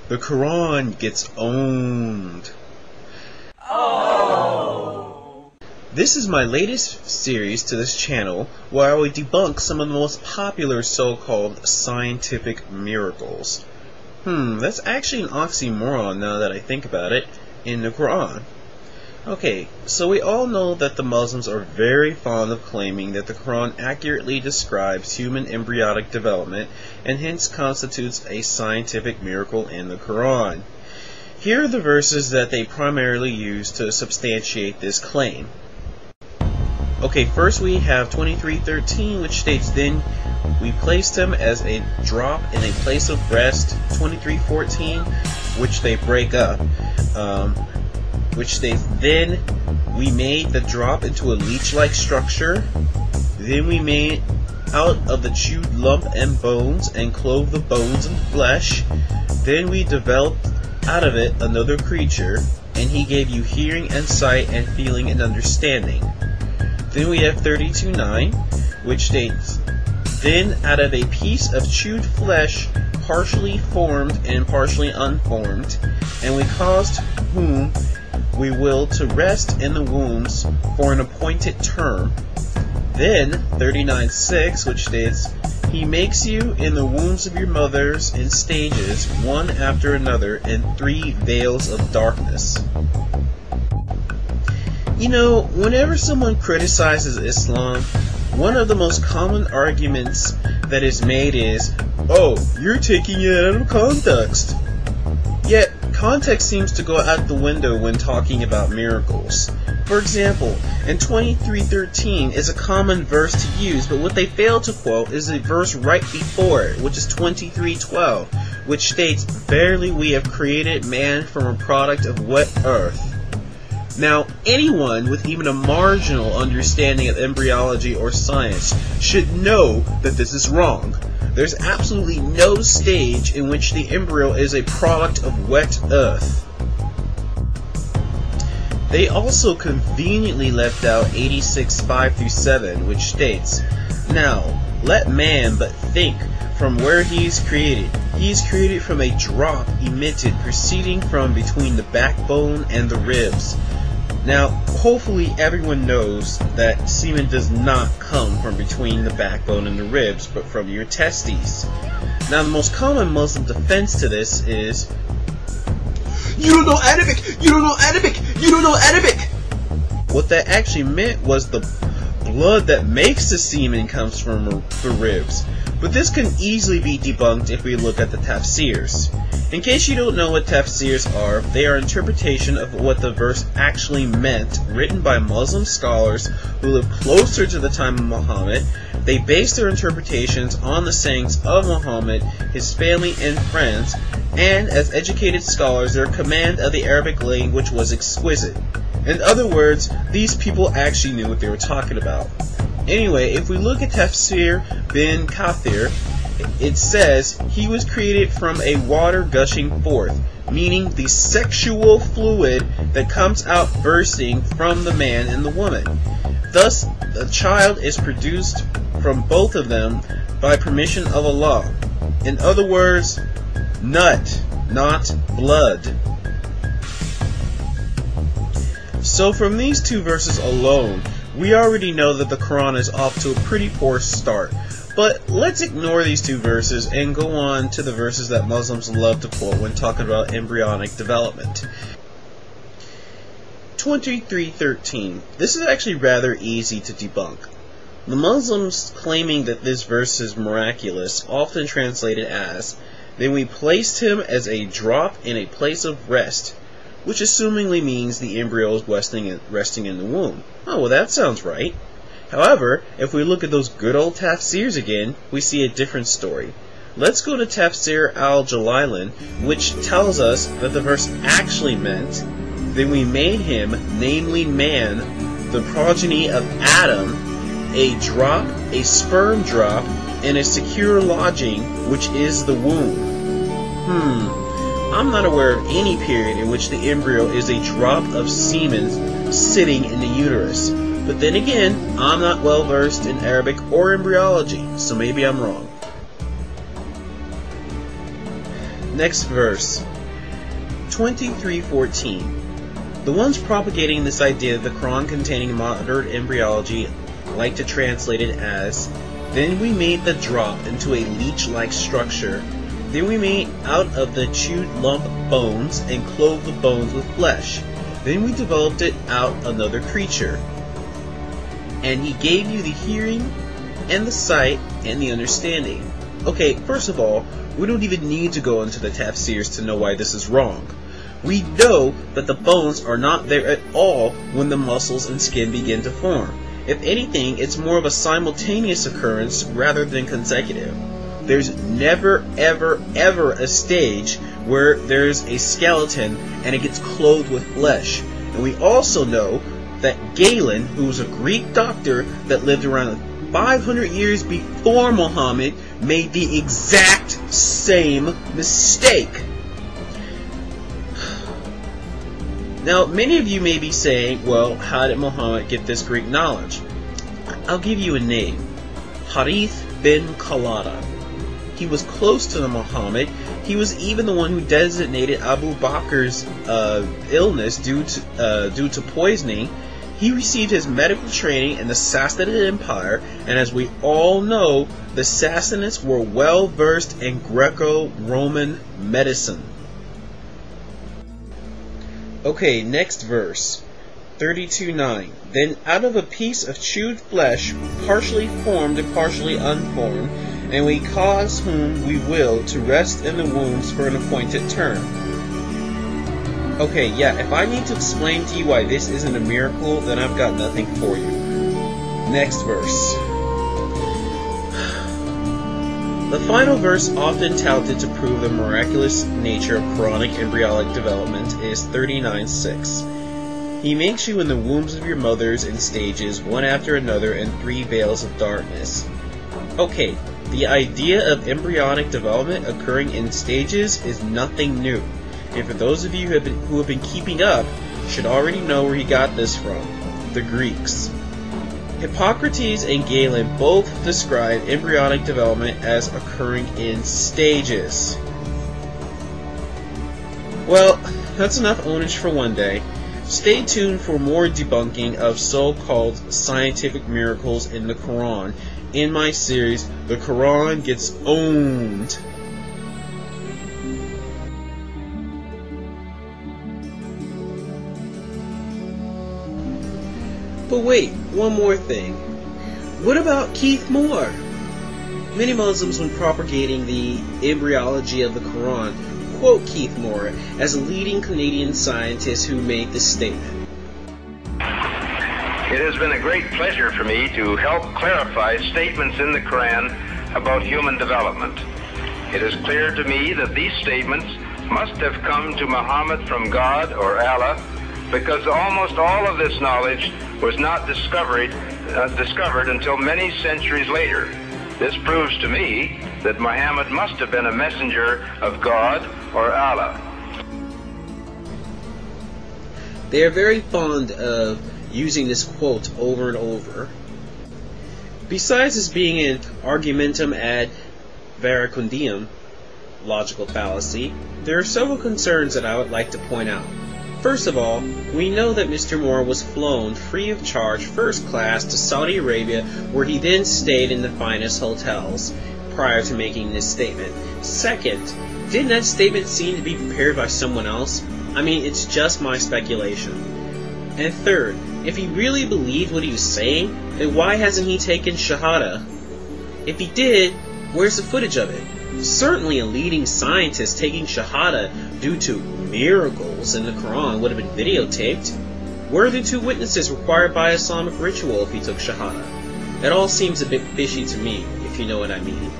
the Quran gets owned. Oh. This is my latest series to this channel where I will debunk some of the most popular so-called scientific miracles. That's actually an oxymoron now that I think about it, in the Quran. Okay, so we all know that the Muslims are very fond of claiming that the Quran accurately describes human embryonic development and hence constitutes a scientific miracle in the Quran. Here are the verses that they primarily use to substantiate this claim. Okay, first we have 23:13, which states, "Then we placed him as a drop in a place of rest." 23:14, which they break up, which states, "Then we made the drop into a leech-like structure. Then we made out of the chewed lump and bones, and clove the bones and flesh. Then we developed out of it another creature, and he gave you hearing and sight and feeling and understanding." Then we have 32:9, which states, "Then out of a piece of chewed flesh, partially formed and partially unformed, and we caused whom we will to rest in the wombs for an appointed term." Then 39:6, which states, "He makes you in the wombs of your mothers in stages, one after another, in 3 veils of darkness." You know, whenever someone criticizes Islam, one of the most common arguments that is made is, "Oh, you're taking it out of context." Yet, context seems to go out the window when talking about miracles. For example, in 23:13 is a common verse to use, but what they fail to quote is the verse right before it, which is 23:12, which states, "Verily we have created man from a product of wet earth." Now, anyone with even a marginal understanding of embryology or science should know that this is wrong. There's absolutely no stage in which the embryo is a product of wet earth. They also conveniently left out 86:5-7, which states, "Now, let man but think from where he is created. He is created from a drop emitted proceeding from between the backbone and the ribs." Now, hopefully everyone knows that semen does not come from between the backbone and the ribs, but from your testes. Now, the most common Muslim defense to this is, "You don't know Arabic! You don't know Arabic! You don't know Arabic!" What that actually meant was the blood that makes the semen comes from the ribs. But this can easily be debunked if we look at the tafsirs. In case you don't know what tafsirs are, they are interpretation of what the verse actually meant, written by Muslim scholars who lived closer to the time of Muhammad. They base their interpretations on the sayings of Muhammad, his family and friends, and as educated scholars, their command of the Arabic language was exquisite. In other words, these people actually knew what they were talking about. Anyway, if we look at Tafsir bin Kathir, it says, "He was created from a water gushing forth," meaning the sexual fluid that comes out bursting from the man and the woman. Thus, the child is produced from both of them by permission of Allah. In other words, nut, not blood. So from these 2 verses alone, we already know that the Quran is off to a pretty poor start. But let's ignore these 2 verses and go on to the verses that Muslims love to quote when talking about embryonic development. 23:13. This is actually rather easy to debunk. The Muslims claiming that this verse is miraculous often translate it as, "Then we placed him as a drop in a place of rest," which assumingly means the embryo is resting in the womb. Oh, well, that sounds right. However, if we look at those good old tafsirs again, we see a different story. Let's go to Tafsir al-Jalayn, which tells us that the verse actually meant, "Then we made him, namely man, the progeny of Adam, a drop, a sperm drop, and a secure lodging, which is the womb." I'm not aware of any period in which the embryo is a drop of semen sitting in the uterus. But then again, I'm not well versed in Arabic or embryology, so maybe I'm wrong. Next verse. 23:14. The ones propagating this idea of the Quran containing modern embryology like to translate it as, "Then we made the drop into a leech-like structure. Then we made out of the chewed lump bones and clothed the bones with flesh. Then we developed it out another creature. And he gave you the hearing and the sight and the understanding." Okay, first of all, we don't even need to go into the tafsirs to know why this is wrong. We know that the bones are not there at all when the muscles and skin begin to form. If anything, it's more of a simultaneous occurrence rather than consecutive. There's never, ever, ever a stage where there's a skeleton and it gets clothed with flesh. And we also know that Galen, who was a Greek doctor that lived around 500 years before Muhammad, made the exact same mistake. Now, many of you may be saying, well, how did Muhammad get this Greek knowledge? I'll give you a name. Harith bin Kalada. He was close to the Muhammad. He was even the one who designated Abu Bakr's illness due to poisoning. He received his medical training in the Sassanid Empire, and as we all know, the Sassanids were well versed in Greco-Roman medicine. Okay, next verse. 32:9. Then out of a piece of chewed flesh, partially formed and partially unformed, and we cause whom we will to rest in the wombs for an appointed term. Okay, yeah, if I need to explain to you why this isn't a miracle, then I've got nothing for you. Next verse. The final verse, often touted to prove the miraculous nature of Quranic embryonic development, is 39:6. He makes you in the wombs of your mothers in stages, one after another, in 3 veils of darkness. Okay, the idea of embryonic development occurring in stages is nothing new. And for those of you who have been keeping up, should already know where he got this from: the Greeks. Hippocrates and Galen both describe embryonic development as occurring in stages. Well, that's enough ownage for one day. Stay tuned for more debunking of so-called scientific miracles in the Quran in my series, The Quran Gets Owned. But wait, one more thing. What about Keith Moore? Many Muslims, when propagating the embryology of the Quran, quote Keith Moore as a leading Canadian scientist who made this statement. It has been a great pleasure for me to help clarify statements in the Quran about human development. It is clear to me that these statements must have come to Muhammad from God or Allah, because almost all of this knowledge was not discovered until many centuries later. This proves to me that Muhammad must have been a messenger of God or Allah. They are very fond of using this quote over and over. Besides this being an argumentum ad verecundium, logical fallacy, there are several concerns that I would like to point out. First of all, we know that Mr. Moore was flown free of charge first class to Saudi Arabia, where he then stayed in the finest hotels prior to making this statement. Second, didn't that statement seem to be prepared by someone else? I mean, it's just my speculation. And third, if he really believed what he was saying, then why hasn't he taken Shahada? If he did, where's the footage of it? Certainly a leading scientist taking Shahada due to miracles in the Quran would have been videotaped. Where are the 2 witnesses required by Islamic ritual if he took Shahada? It all seems a bit fishy to me, if you know what I mean.